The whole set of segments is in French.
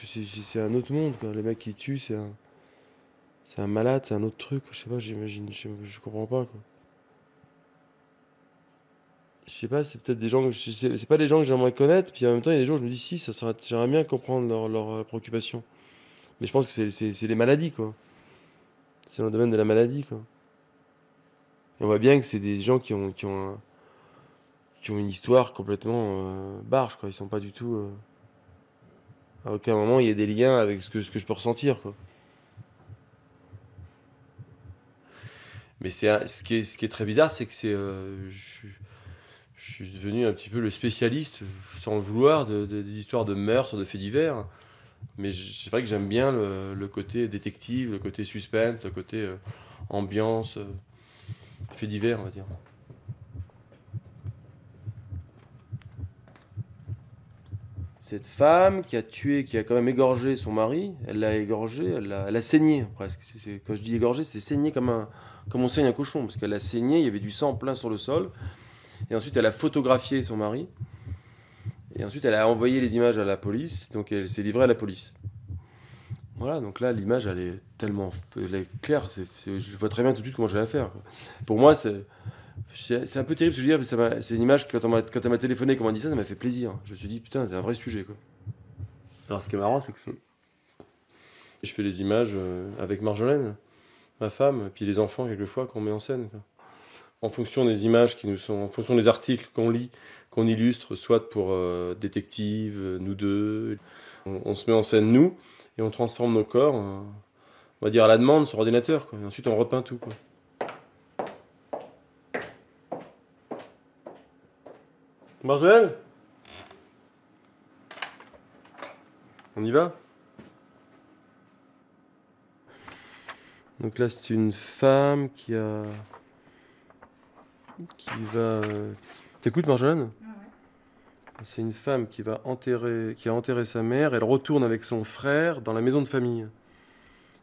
c'est un autre monde, quoi. Les mecs qui tuent, c'est un malade, c'est un autre truc. Je sais pas, j'imagine, je comprends pas, quoi. Je sais pas, c'est peut-être des gens c'est pas des gens que j'aimerais connaître, puis en même temps, il y a des gens où je me dis si, j'aimerais bien comprendre leurs préoccupations. Mais je pense que c'est les maladies, quoi. C'est dans le domaine de la maladie, quoi. Et on voit bien que c'est des gens qui ont une histoire complètement barge, quoi. Ils sont pas du tout. À aucun moment il y a des liens avec ce que je peux ressentir, quoi. Mais ce qui est très bizarre, c'est que je suis devenu un petit peu le spécialiste, sans le vouloir, des histoires de meurtres, de faits divers. Mais c'est vrai que j'aime bien le côté détective, le côté suspense, le côté ambiance, faits divers, on va dire. Cette femme qui a tué, qui a quand même égorgé son mari, elle l'a égorgé, elle a saigné presque. Quand je dis égorgé, c'est saigné comme on saigne un cochon, parce qu'elle a saigné, il y avait du sang plein sur le sol. Et ensuite, elle a photographié son mari. Et ensuite, elle a envoyé les images à la police, donc elle s'est livrée à la police. Voilà, donc là, l'image, elle est claire, je vois très bien tout de suite comment je vais la faire, quoi. Pour moi, c'est un peu terrible ce que je veux dire, mais c'est une image, quand elle m'a téléphoné, comment on dit ça m'a fait plaisir. Je me suis dit, putain, c'est un vrai sujet, quoi. Alors, ce qui est marrant, c'est que je fais les images avec Marjolaine, ma femme, et puis les enfants, quelquefois, qu'on met en scène, quoi. En fonction des images qui nous sont, en fonction des articles qu'on lit, qu'on illustre, soit pour détective, nous deux, on se met en scène nous, et on transforme nos corps, on va dire à la demande sur ordinateur, quoi. Et ensuite on repeint tout, quoi. Marjolaine, on y va? Donc là c'est une femme qui va... T'écoutes, Marjolaine? Ouais. C'est une femme qui a enterré sa mère. Elle retourne avec son frère dans la maison de famille.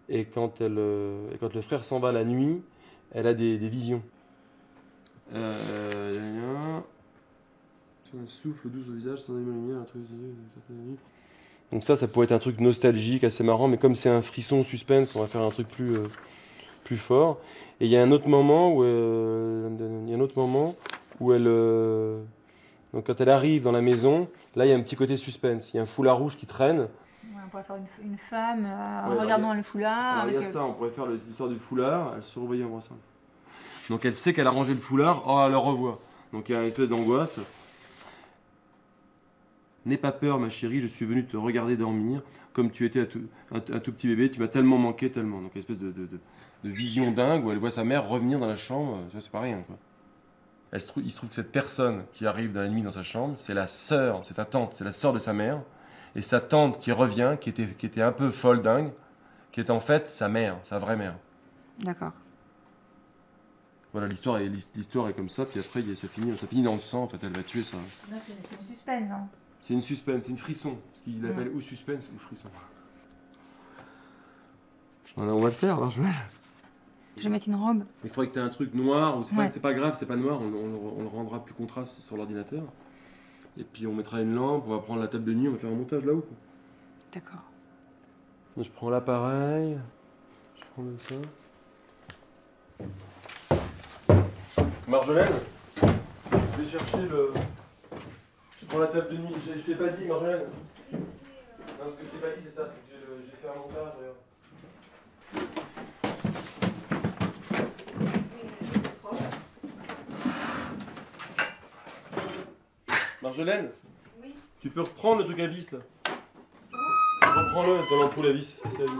Et quand le frère s'en va la nuit, elle a des visions. Un souffle doux au visage, sans allumer la lumière, un truc. Donc ça pourrait être un truc nostalgique, assez marrant, mais comme c'est un frisson suspense, on va faire un truc plus fort. Et il y a un autre moment où elle, donc quand elle arrive dans la maison, là il y a un petit côté suspense. Il y a un foulard rouge qui traîne. Ouais, on pourrait faire une femme Ouais, en regardant le foulard. Alors, il y a ça, on pourrait faire l'histoire du foulard, elle se revoyait en brassant. Donc elle sait qu'elle a rangé le foulard, oh elle le revoit. Donc il y a une espèce d'angoisse. N'aie pas peur ma chérie, je suis venu te regarder dormir. Comme tu étais un tout petit bébé, tu m'as tellement manqué, tellement. Donc une espèce de vision dingue où elle voit sa mère revenir dans la chambre, ça c'est pas rien, quoi. Il se trouve que cette personne qui arrive dans la nuit dans sa chambre, c'est la sœur, c'est sa tante, c'est la sœur de sa mère. Et sa tante qui revient, qui était un peu folle dingue, qui est en fait sa mère, sa vraie mère. D'accord. Voilà, l'histoire est comme ça, puis après ça finit dans le sang, en fait, elle va tuer ça. Là, c'est une suspense. Hein. C'est une suspense, c'est une frisson, parce qu'il l'appelle ou suspense ou frisson. Voilà, on va le faire, alors je vais. Je vais mettre une robe. Il faudrait que tu aies un truc noir, ou c'est pas grave, c'est pas noir, on le rendra plus contraste sur l'ordinateur. Et puis on mettra une lampe, on va prendre la table de nuit, on va faire un montage là-haut. D'accord. Je prends l'appareil, je prends ça. Marjolaine, je vais chercher le... Je prends la table de nuit, je t'ai pas dit Marjolaine. Non, ce que je t'ai pas dit c'est ça, c'est que j'ai fait un montage, regarde. Marjolaine, Oui. tu peux reprendre le truc à vis là. Reprends-le dans l'ampoule à vis, ça c'est la vis.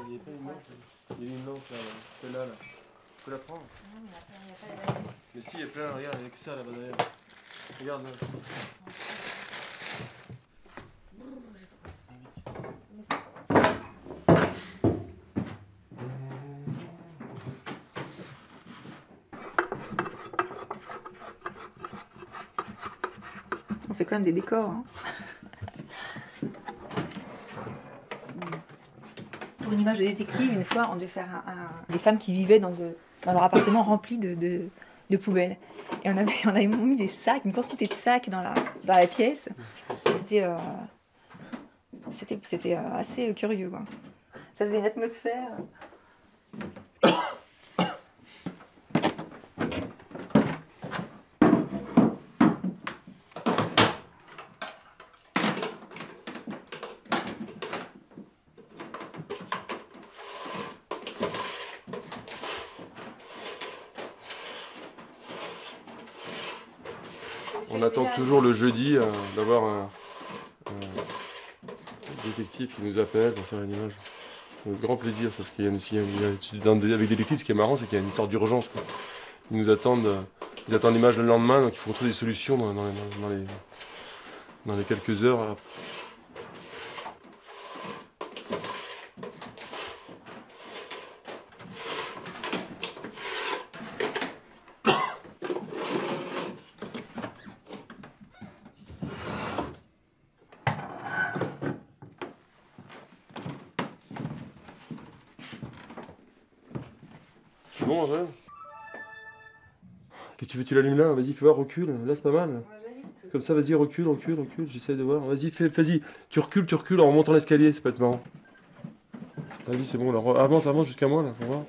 Il n'y a pas une lampe, il y a une lampe là, celle-là là. Tu peux la prendre? Non, il n'y a pas la... Mais si, il y a plein, regarde, il n'y a que ça là-bas derrière. Regarde là. On fait quand même des décors. Hein. Pour une image de détective, une fois, on devait faire des femmes qui vivaient dans leur appartement rempli de poubelles. Et on avait mis des sacs, une quantité de sacs dans la pièce. C'était assez curieux, quoi. Ça faisait une atmosphère. On attend toujours le jeudi d'avoir un détective qui nous appelle pour faire une image. Avec grand plaisir, parce qu'il y a aussi, avec des détectives, ce qui est marrant, c'est qu'il y a une sorte d'urgence. Ils nous attendent, l'image le lendemain, donc il faut trouver des solutions dans les quelques heures. C'est bon, Angèle? Qu'est-ce que tu veux, tu l'allumes là? Vas-y, fais voir, recule. Là, c'est pas mal. Comme ça, vas-y, recule. J'essaie de voir. Vas-y, vas-y. Tu recules en remontant l'escalier, ça peut être marrant. Vas-y, c'est bon, là. Avance jusqu'à moi, là, pour voir.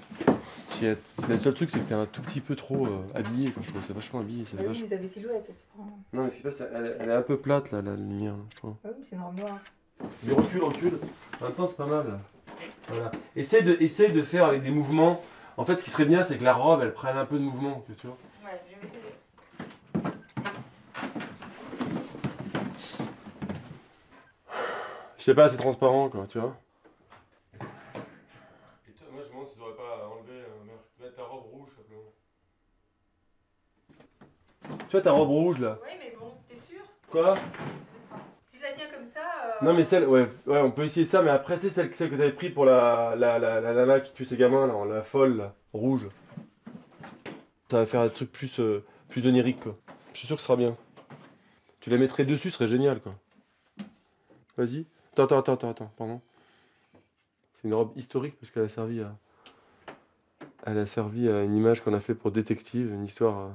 Le seul truc, c'est que t'es un tout petit peu trop habillé, quoi, je trouve. C'est vachement habillé. Oui, vous avez silhouette. Non, mais ce qui se passe, elle est un peu plate, là, la lumière, là, je trouve. Ah oui, c'est normal. Mais recule. En même temps, c'est pas mal, là. Voilà. Essaye de faire avec des mouvements. En fait, ce qui serait bien, c'est que la robe, elle prenne un peu de mouvement, tu vois. Ouais, je vais essayer. Je sais pas, c'est transparent, quoi, tu vois. Et toi, moi, je me demande si tu devrais pas enlever, mettre ta robe rouge, simplement. Tu vois ta robe rouge, là? Oui, mais bon, t'es sûr? Quoi? Si je la tiens comme ça... Non, mais celle, ouais, on peut essayer ça, mais après, tu sais, celle que t'avais pris pour la nana qui tue ses gamins, là, la folle, là, rouge. Ça va faire un truc plus onirique, quoi. Je suis sûr que ce sera bien. Tu la mettrais dessus, ce serait génial, quoi. Vas-y. Attends, pardon. C'est une robe historique parce qu'elle a servi à... Elle a servi à une image qu'on a fait pour Détective, une histoire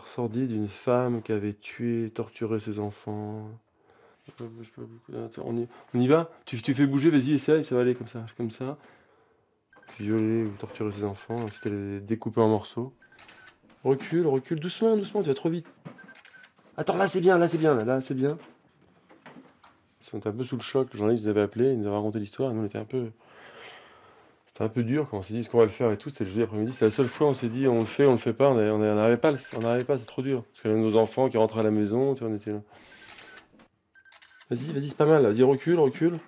sordide d'une femme qui avait tué, torturé ses enfants. Attends, on y va? Tu fais bouger, vas-y, essaye, ça va aller comme ça. Violer ou torturer ses enfants, ensuite elle les découper en morceaux. Recule, doucement, tu vas trop vite. Attends, là c'est bien. On était un peu sous le choc, le journaliste nous avait appelé, il nous avait raconté l'histoire, et nous on était un peu... C'était un peu dur quand on s'est dit ce qu'on va le faire et tout, c'était le jeudi après-midi, c'est la seule fois où on s'est dit on le fait pas, on n'arrivait pas, c'est trop dur. Parce qu'il y avait nos enfants qui rentraient à la maison, tu vois, on était là. Vas-y, c'est pas mal, là. Dis recule.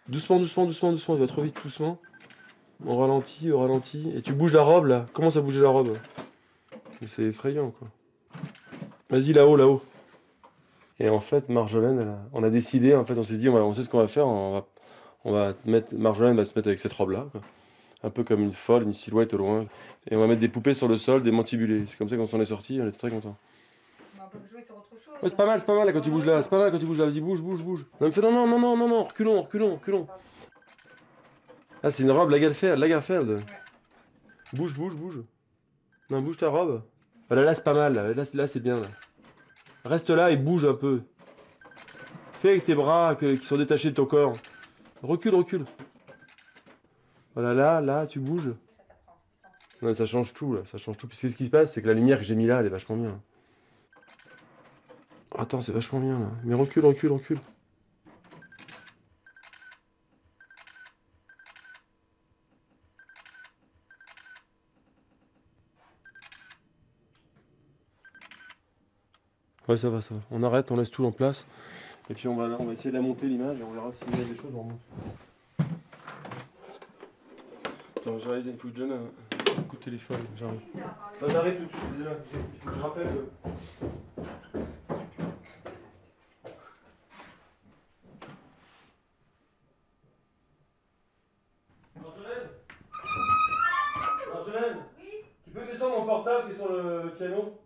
Doucement, tu vas trop vite, doucement. On ralentit, et tu bouges la robe, là. Commence à bouger la robe. C'est effrayant, quoi. Vas-y, là-haut. Et en fait, Marjolaine, on a décidé, en fait, on s'est dit, on sait ce qu'on va faire, Marjolaine va se mettre avec cette robe-là, quoi. Un peu comme une folle, une silhouette au loin. Et on va mettre des poupées sur le sol, des mantibulés. C'est comme ça qu'on s'en est sorti, on était très contents. On peut jouer sur autre chose. Ouais, c'est pas mal là quand tu bouges là, vas-y, bouge. Non, mais fais non, reculons. Ah, c'est une robe Lagerfeld. Ouais. Bouge. Non, bouge ta robe. Voilà, là c'est pas mal, là c'est bien, là. Reste là et bouge un peu. Fais avec tes bras qui sont détachés de ton corps. Recule. Voilà, là, tu bouges. Non, ça change tout, là, Puis ce qui se passe, c'est que la lumière que j'ai mis là, elle est vachement bien. Attends, c'est vachement bien, là. Mais recule. Ouais, ça va. On arrête, on laisse tout en place. Et puis on va essayer de la monter, l'image, et on verra s'il y a des choses en remonte. Attends, j'arrive, il faut que je donne un coup de téléphone, j'arrive. Attends, j'arrive tout de suite, déjà. Il faut que je rappelle. Marjolaine, oui. Tu peux descendre mon portable qui est sur le piano?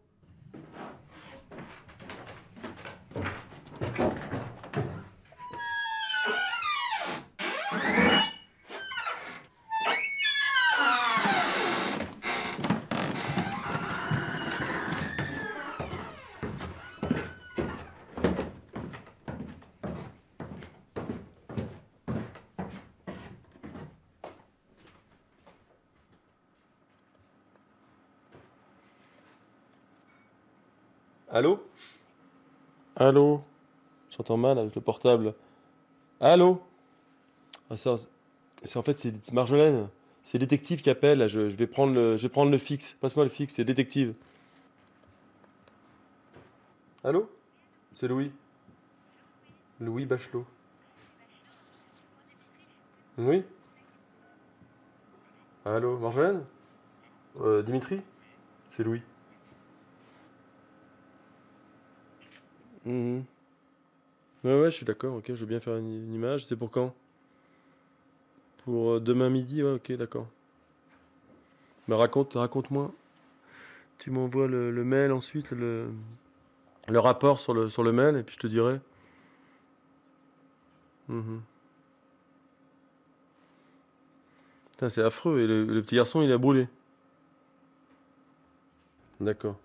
Allô? Allô? J'entends mal avec le portable. Allô? Ah, ça, c'est en fait, c'est Marjolaine. C'est le détective qui appelle. Là, je vais prendre le fixe. Passe-moi le fixe, c'est le détective. Allô? C'est Louis. Louis Bachelot. Oui? Allô, Marjolaine? Dimitri? C'est Louis. Mhm. Ouais, ouais, je suis d'accord, ok, je veux bien faire une image. C'est pour quand? Pour demain midi, ouais, ok, d'accord. Bah raconte-moi. Tu m'envoies le mail ensuite, le rapport sur le mail, et puis je te dirai. Mhm. Putain, c'est affreux, et le petit garçon, il a brûlé. D'accord.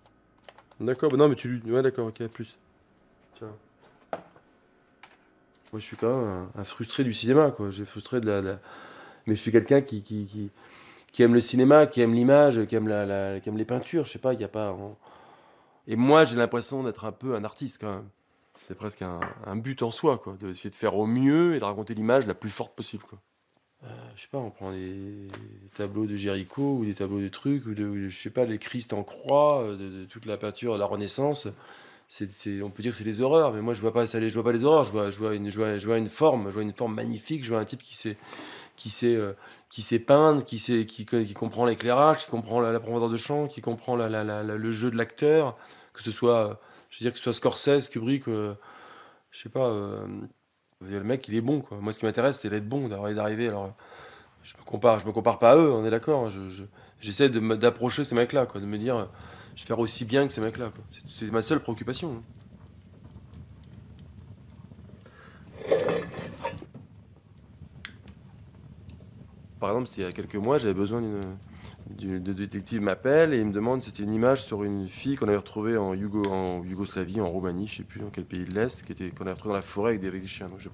D'accord, bah non, mais tu lui... Ouais, d'accord, ok, à plus. Ciao. Moi, je suis quand même un frustré du cinéma, quoi. J'ai frustré Mais je suis quelqu'un qui aime le cinéma, qui aime l'image, qui aime les peintures. Je sais pas, il y a pas... Et moi, j'ai l'impression d'être un peu un artiste, quand même. C'est presque un but en soi, quoi. D'essayer de faire au mieux et de raconter l'image la plus forte possible, quoi. Je sais pas, on prend des tableaux de Géricault ou des tableaux de trucs, je sais pas, les Christ en croix, de toute la peinture de la Renaissance. On peut dire que c'est des horreurs, mais moi je vois pas ça, je vois pas les horreurs, je vois une forme, je vois une forme magnifique, je vois un type qui sait, qui sait peindre, qui comprend l'éclairage, qui comprend la profondeur de champ, qui comprend le jeu de l'acteur, que ce soit, je veux dire que ce soit Scorsese, Kubrick, je sais pas, le mec il est bon quoi. Moi ce qui m'intéresse c'est d'être bon, d'arriver. Alors je me compare pas à eux, on est d'accord. J'essaie d'approcher ces mecs-là, quoi, de me dire, je vais faire aussi bien que ces mecs-là, quoi. C'est ma seule préoccupation, hein. Par exemple, il y a quelques mois, j'avais besoin de détective m'appelle et il me demande si c'était une image sur une fille qu'on avait retrouvée en Yougoslavie, en Roumanie, je sais plus dans quel pays de l'Est, qu'on avait retrouvée dans la forêt avec des chiens. Donc je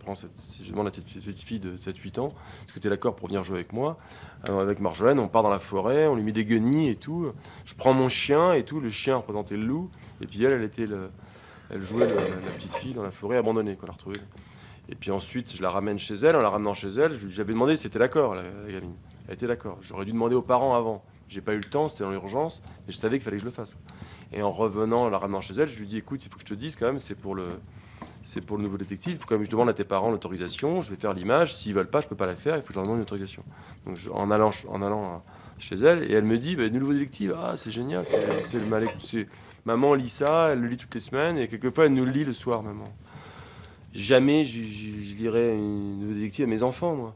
demande à cette petite fille de 7-8 ans, est-ce que tu es d'accord pour venir jouer avec moi? Alors, avec Marjolaine, on part dans la forêt, on lui met des guenilles et tout. Je prends mon chien et tout, le chien représentait le loup, et puis elle jouait la petite fille dans la forêt abandonnée qu'on a retrouvée. Et puis ensuite, je la ramène chez elle. En la ramenant chez elle, j'avais demandé si c'était d'accord, la gamine. Elle était d'accord. J'aurais dû demander aux parents avant. J'ai pas eu le temps, c'était dans l'urgence, mais je savais qu'il fallait que je le fasse. Et en revenant, en la ramenant chez elle, je lui dis écoute, il faut que je te dise quand même, c'est pour le nouveau détective. Il faut quand même que je demande à tes parents l'autorisation. Je vais faire l'image. S'ils veulent pas, je peux pas la faire. Il faut que je leur demande une autorisation. Donc en allant chez elle, et elle me dit bah, nouveau détective, ah c'est génial, maman lit ça, elle le lit toutes les semaines, et quelquefois elle nous le lit le soir, maman. Jamais je lirais une nouvelle détective à mes enfants, moi.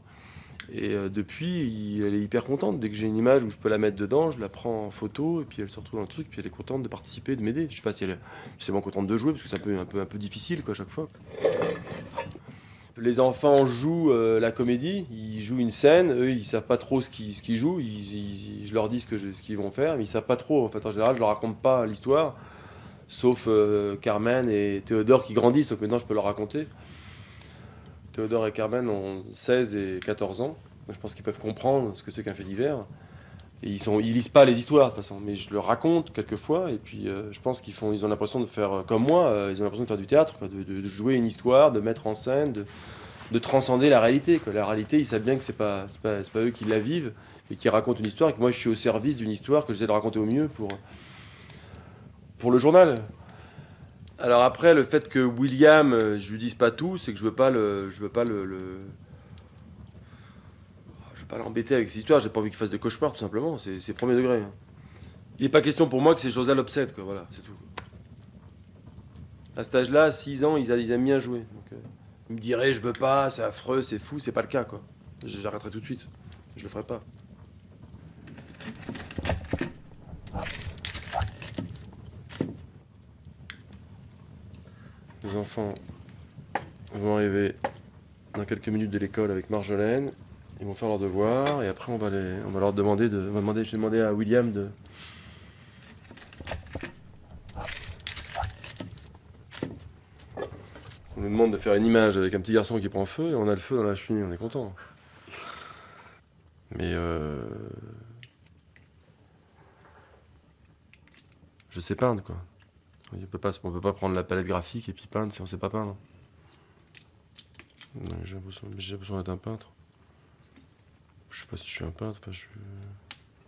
Et depuis, elle est hyper contente. Dès que j'ai une image où je peux la mettre dedans, je la prends en photo, et puis elle se retrouve dans le truc, puis elle est contente de participer, de m'aider. Je sais pas si elle est vraiment contente de jouer, parce que c'est un peu difficile, quoi, à chaque fois. Les enfants jouent la comédie, ils jouent une scène, eux ils savent pas trop ce qu'ils jouent, je leur dis ce qu'ils vont faire, mais ils savent pas trop. En fait, en général, je leur raconte pas l'histoire, sauf Carmen et Théodore qui grandissent, donc maintenant je peux leur raconter. Théodore et Carmen ont 16 et 14 ans. Donc je pense qu'ils peuvent comprendre ce que c'est qu'un fait divers. Et ils lisent pas les histoires de toute façon, mais je leur raconte quelquefois. Et puis je pense ils ont l'impression de faire comme moi, ils ont l'impression de faire du théâtre, quoi, de jouer une histoire, de mettre en scène, de transcender la réalité, quoi. La réalité, ils savent bien que c'est pas eux qui la vivent, mais qui racontent une histoire, et que moi je suis au service d'une histoire que j'essaie de raconter au mieux pour le journal. Alors après, le fait que William, je lui dise pas tout, c'est que je veux pas l'embêter avec ces histoires. J'ai pas envie qu'il fasse de cauchemars, tout simplement. C'est premier degré, hein. Il n'est pas question pour moi que ces choses-là l'obsèdent, quoi. Voilà, c'est tout. À cet âge-là, à 6 ans, ils aiment bien jouer. Donc, ils me diraient, je veux pas, c'est affreux, c'est fou, c'est pas le cas, quoi. J'arrêterai tout de suite. Je le ferai pas. Les enfants vont arriver dans quelques minutes de l'école avec Marjolaine. Ils vont faire leurs devoirs et après on va leur demander j'ai demandé à William de. On nous demande de faire une image avec un petit garçon qui prend feu et on a le feu dans la cheminée, on est content. Mais je sais peindre quoi. On peut pas prendre la palette graphique et puis peindre si on sait pas peindre. J'ai l'impression d'être un peintre. Je sais pas si je suis un peintre, enfin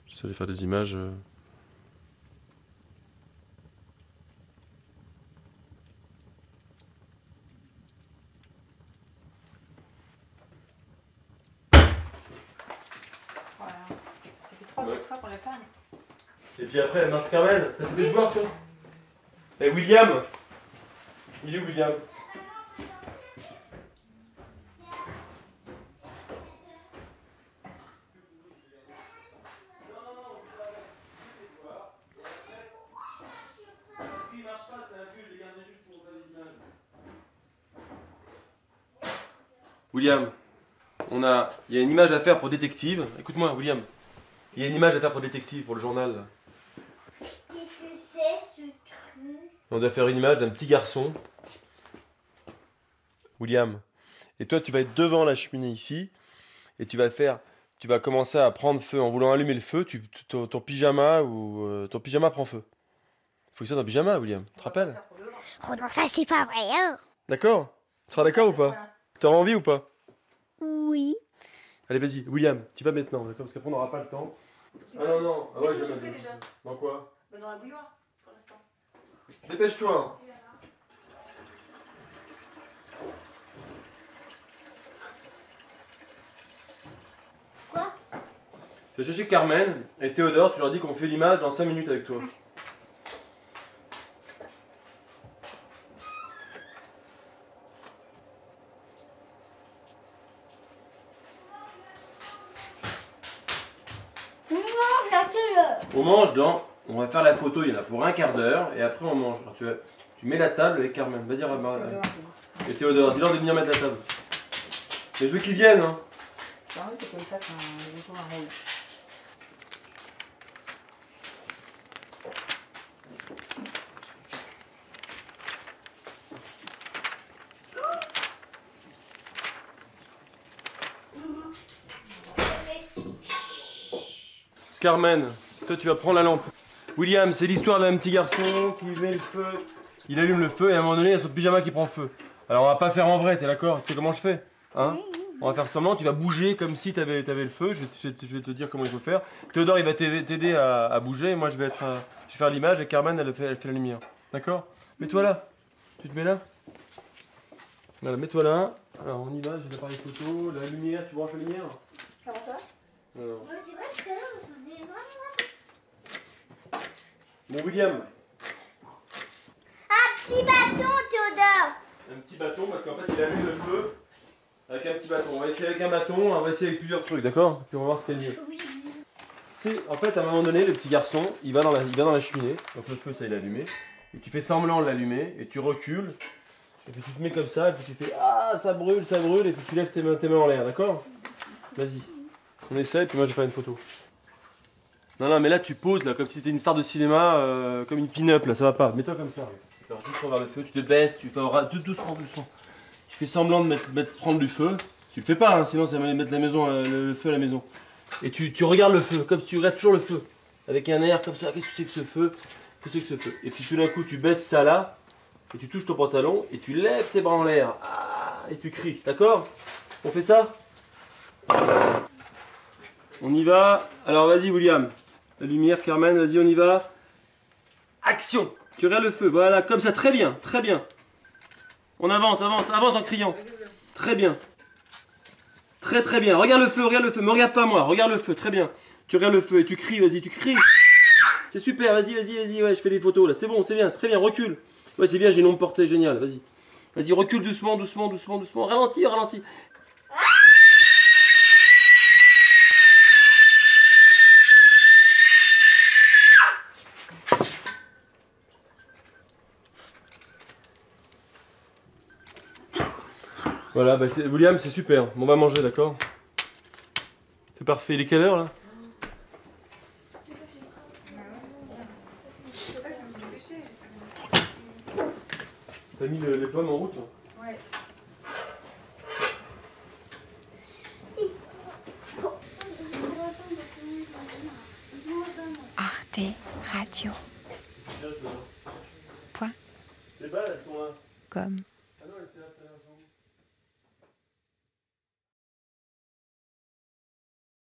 j'essaie de faire des images. Voilà. Ça fait 3 fois qu'on la peint. Et puis après, Marc Carmen, t'as fait des devoirs toi? Et William? Il est où William? William, il y a une image à faire pour détective. Écoute-moi, William. Il y a une image à faire pour détective, pour le journal. Là. Qu'est-ce que c'est ce truc? On doit faire une image d'un petit garçon. William. Et toi, tu vas être devant la cheminée ici. Et tu vas commencer à prendre feu. En voulant allumer le feu, ton pyjama ton pyjama prend feu. Faut que ça soit ton pyjama, William. Tu te rappelles? Oh non, ça c'est pas vrai, hein? D'accord? Tu seras d'accord ou pas? T'auras envie ou pas? Oui. Allez, vas-y, William, tu vas maintenant, d'accord? Parce qu'après on n'aura pas le temps. Ah non, non, ah ouais, je jamais. fais déjà. Dans quoi? Dans la bouilloire, pour l'instant. Dépêche-toi! Quoi? Tu vas chercher Carmen et Théodore, tu leur dis qu'on fait l'image dans 5 minutes avec toi. Non, à quelle heure? On mange on va faire la photo, il y en a pour un quart d'heure et après on mange. Alors, tu mets la table avec Carmen, vas-y, et Théodore, dis-leur de venir mettre la table. Mais je veux qu'ils viennent, hein. J'ai envie que tu fasses un rôle. Carmen, toi tu vas prendre la lampe. William, c'est l'histoire d'un petit garçon qui met le feu. Il allume le feu et à un moment donné, il y a son pyjama qui prend feu. Alors on va pas faire en vrai, t'es d'accord? Tu sais comment je fais? Hein? On va faire semblant, tu vas bouger comme si t'avais le feu. Je vais te dire comment il faut faire. Théodore, il va t'aider à bouger. Et moi, je vais faire l'image et Carmen, elle fait la lumière. D'accord? Mets-toi là. Tu te mets là? Voilà, mets-toi là. Alors on y va, j'ai l'appareil photo, la lumière, tu branches la lumière? Comment ça? Alors. Moi, c'est vrai que tout à l'heure, on s'en est vraiment. Bon, William, Un petit bâton, Théodore. un petit bâton parce qu'en fait il allume le feu avec un petit bâton. On va essayer avec un bâton, on va essayer avec plusieurs trucs, d'accord? Puis on va voir ce qu'il y a de mieux. Tu sais, en fait, à un moment donné, le petit garçon, il va dans la cheminée, donc le feu ça il est allumé, et tu fais semblant de l'allumer, et tu recules, et puis tu te mets comme ça, et puis tu fais ah ça brûle, et puis tu lèves tes mains en l'air, d'accord? Vas-y, on essaie, et puis moi je vais faire une photo. Non, mais là tu poses là, comme si t'étais une star de cinéma, comme une pin-up là, ça va pas. Mets-toi comme ça. Alors, doucement vers le feu, tu te baisses, tu fais doucement. Tu fais semblant de prendre du feu. Tu le fais pas, hein, sinon ça va mettre le feu à la maison. Et tu regardes le feu, comme tu regardes toujours le feu. Avec un air comme ça, qu'est-ce que c'est que ce feu? Qu'est-ce que c'est que ce feu? Et puis tout d'un coup, tu baisses ça là, et tu touches ton pantalon, et tu lèves tes bras en l'air. Ah, et tu cries, d'accord? On fait ça? On y va. Alors vas-y, William. La lumière, Carmen, vas-y, on y va. Action! Tu regardes le feu, voilà, comme ça, très bien, très bien. On avance en criant. Très bien. Très bien. Regarde le feu, me regarde pas moi, regarde le feu, très bien. Tu regardes le feu et tu cries, vas-y, tu cries. C'est super, vas-y, ouais, je fais des photos là, c'est bon, c'est bien, très bien, recule. Ouais, c'est bien, j'ai une ombre portée, génial, vas-y. Vas-y, recule doucement, ralentis. Voilà, bah William, c'est super. Bon, on va manger, d'accord? C'est parfait. Il est quelle heure là? T'as mis les pommes en route? Ouais. Arte Radio. Point. Les balles, elles sont là. Comme. Ah non, elles étaient là tout à l'heure.